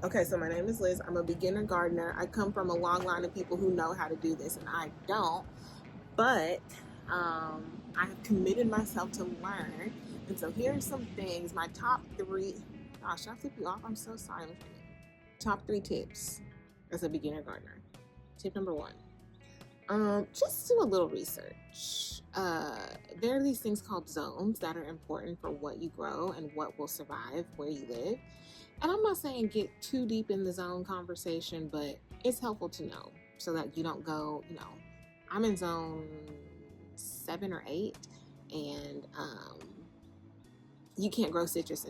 Okay, so my name is Liz. I'm a beginner gardener. I come from a long line of people who know how to do this, and I don't. But I have committed myself to learn. And so here are some things. My top three. Gosh, should I flip you off? I'm so sorry. Top three tips as a beginner gardener. Tip number one. Just do a little research. There are these things called zones that are important for what you grow and what will survive where you live. And I'm not saying get too deep in the zone conversation, but it's helpful to know so that you don't go, I'm in zone 7 or 8, and you can't grow citrus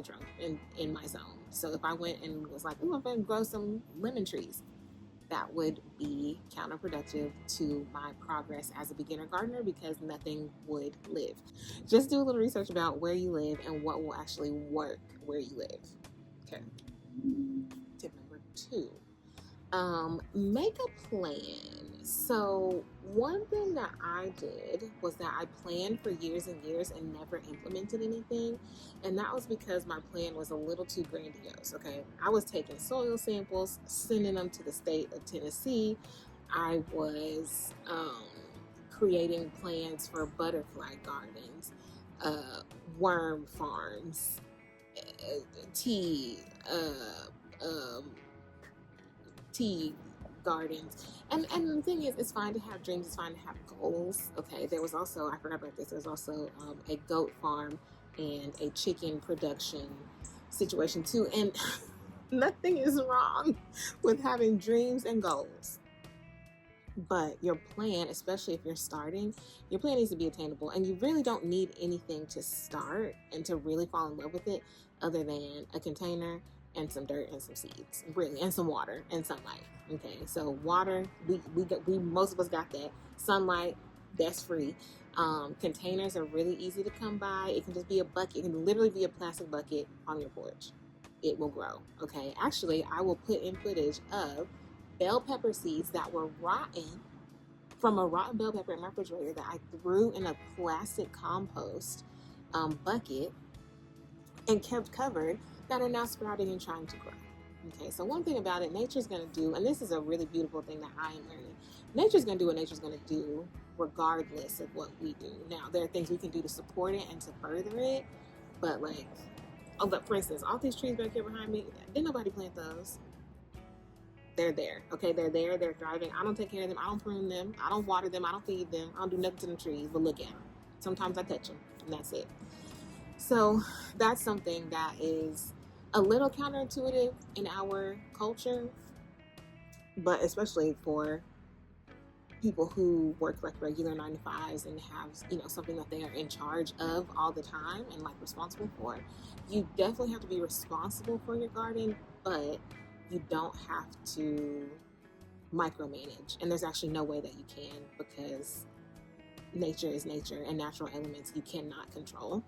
in my zone. So if I went and was like, I'm going to grow some lemon trees, that would be counterproductive to my progress as a beginner gardener because nothing would live. Just do a little research about where you live and what will actually work where you live. Okay. Tip number two, make a plan. So one thing that I did was that I planned for years and years and never implemented anything. And that was because my plan was a little too grandiose. Okay. I was taking soil samples, sending them to the state of Tennessee. I was creating plans for butterfly gardens, worm farms, tea, um, tea gardens. And the thing is, it's fine to have dreams, it's fine to have goals. Okay, there was also, I forgot about this, there's also a goat farm and a chicken production situation too. And nothing is wrong with having dreams and goals. But your plan, especially if you're starting, your plan needs to be attainable. And you really don't need anything to start and to really fall in love with it other than a container and some dirt and some seeds, really, and some water and sunlight. Okay, so water, we most of us got that. Sunlight, that's free. Containers are really easy to come by. It can just be a bucket. It can literally be a plastic bucket on your porch. It will grow. Okay, actually, I will put in footage of bell pepper seeds that were rotten from a rotten bell pepper in my refrigerator that I threw in a plastic compost bucket and kept covered that are now sprouting and trying to grow. Okay, so one thing about it, nature's going to do, and this is a really beautiful thing that I am learning, nature's going to do what nature's going to do regardless of what we do. Now, there are things we can do to support it and to further it, but like, but for instance, all these trees back here behind me, didn't nobody plant those. They're there. Okay, they're there. They're thriving. I don't take care of them. I don't prune them. I don't water them. I don't feed them. I don't do nothing to the trees, but look at them. Sometimes I touch them, and that's it. So that's something that is a little counterintuitive in our culture, but especially for people who work like regular 9 to 5s and have, something that they are in charge of all the time and like responsible for. You definitely have to be responsible for your garden, but you don't have to micromanage. And there's actually no way that you can, because nature is nature and natural elements you cannot control.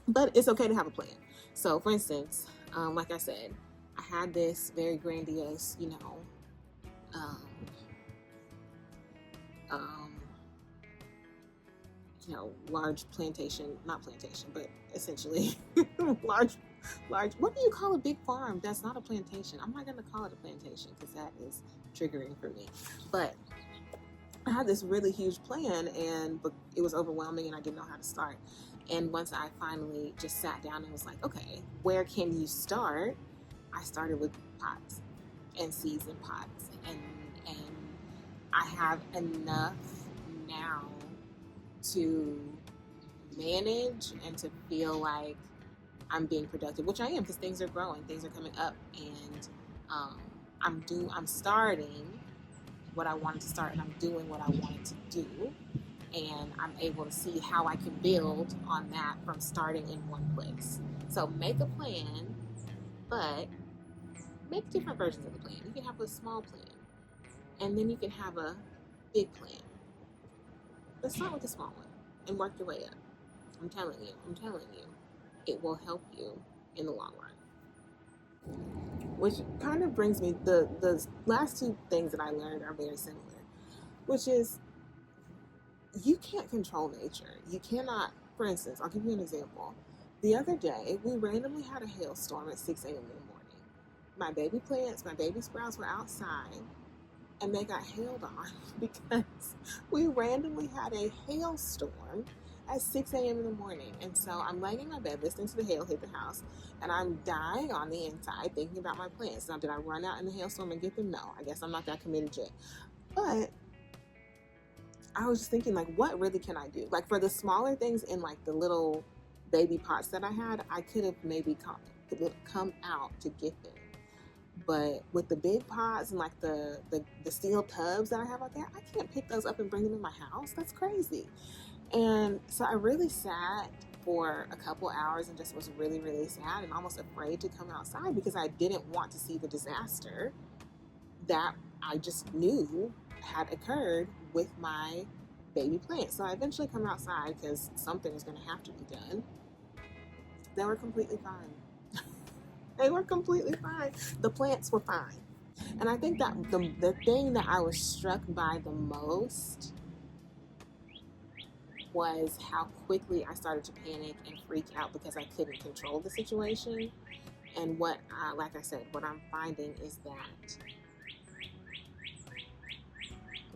But it's okay to have a plan. So for instance, like I said, I had this very grandiose, um, large plantation, not plantation, but essentially large, what do you call a big farm? That's not a plantation. I'm not going to call it a plantation because that is triggering for me. But I had this really huge plan and it was overwhelming and I didn't know how to start. And once I finally just sat down and was like, okay, where can you start? I started with pots and seeds in pots. And I have enough now to manage and to feel like I'm being productive, which I am, because things are growing, things are coming up, and I'm starting what I wanted to start, and I'm doing what I wanted to do, and I'm able to see how I can build on that from starting in one place. So make a plan, but make different versions of the plan. You can have a small plan, and then you can have a big plan. Let's start with the small one and work your way up. I'm telling you, it will help you in the long run. Which kind of brings me, the last two things that I learned are very similar, which is you can't control nature. You cannot, for instance, I'll give you an example. The other day, we randomly had a hailstorm at 6 a.m. in the morning. my baby plants, my baby sprouts were outside, and they got hailed on because we randomly had a hailstorm at 6 a.m. in the morning. And so I'm laying in my bed listening to the hail hit the house, and I'm dying on the inside thinking about my plants. Now, did I run out in the hailstorm and get them? No, I guess I'm not that committed yet. But I was just thinking, like, what really can I do? Like, for the smaller things in, like, the little baby pots that I had, I could have maybe come out to get them. But with the big pots and, like, the steel tubs that I have out there, I can't pick those up and bring them in my house. That's crazy. And so I really sat for a couple hours and just was really, really sad and almost afraid to come outside because I didn't want to see the disaster that I just knew had occurred with my baby plants. So I eventually come outside because something was going to have to be done. They were completely fine. They were completely fine. The plants were fine. And I think that the thing that I was struck by the most was how quickly I started to panic and freak out because I couldn't control the situation. And what, like I said, what I'm finding is that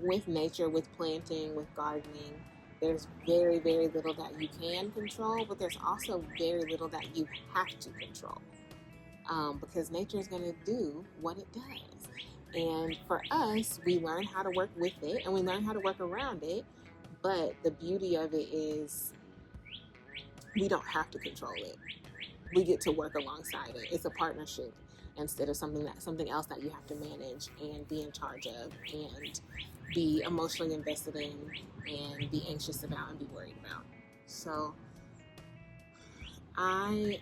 with nature, with planting, with gardening, there's very, very little that you can control, but there's also very little that you have to control. Because nature is going to do what it does. And for us, we learn how to work with it and we learn how to work around it. But the beauty of it is we don't have to control it. We get to work alongside it. It's a partnership instead of something else that you have to manage and be in charge of and be emotionally invested in and be anxious about and be worried about. So I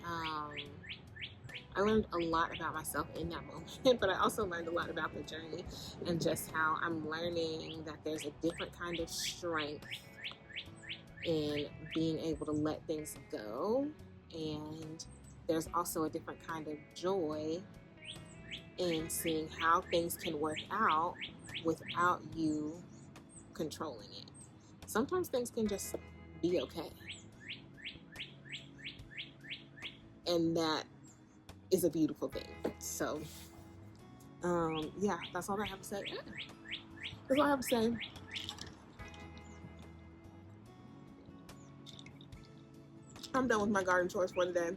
learned a lot about myself in that moment, but I also learned a lot about the journey and just how I'm learning that there's a different kind of strength in being able to let things go, and there's also a different kind of joy in seeing how things can work out without you controlling it. Sometimes things can just be okay, and that is a beautiful thing. So yeah, that's all I have to say. That's all I have to say. I'm done with my garden chores for today.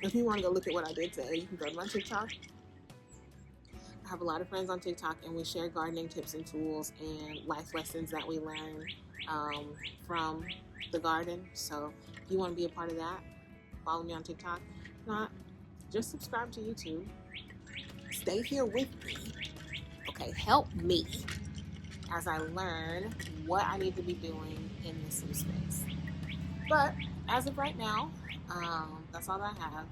If you want to go look at what I did today, you can go to my TikTok. I have a lot of friends on TikTok, and we share gardening tips and tools and life lessons that we learn from the garden. So if you want to be a part of that, follow me on TikTok. If not, just subscribe to YouTube. Stay here with me. Okay, help me as I learn what I need to be doing in this new space. But as of right now, that's all I have.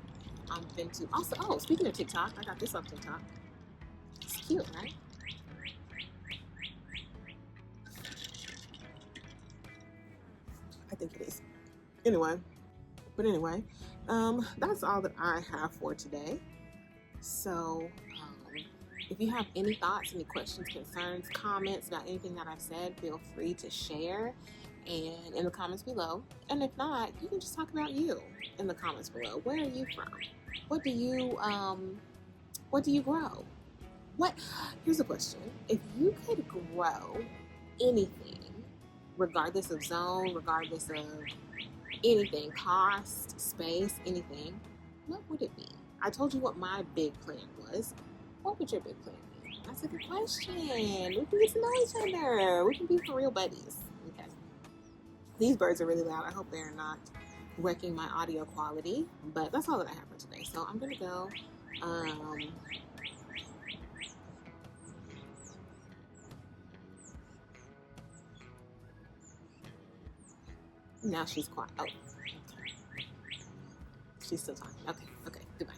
I'm been to also. Oh, speaking of TikTok, I got this on TikTok. It's cute, right? I think it is. Anyway, that's all that I have for today. So, if you have any thoughts, any questions, concerns, comments about anything that I've said, feel free to share and in the comments below. And if not, you can just talk about you in the comments below. Where are you from? What do you grow? Here's a question. If you could grow anything, regardless of zone, regardless of anything, cost, space, anything, what would it be? I told you what my big plan was. What would your big plan be? That's a good question. We can get to know each other. We can be for real buddies. Okay. These birds are really loud. I hope they're not wrecking my audio quality. But that's all that I have for today. So I'm going to go. Now she's quiet. Oh. She's still talking. Okay. Goodbye.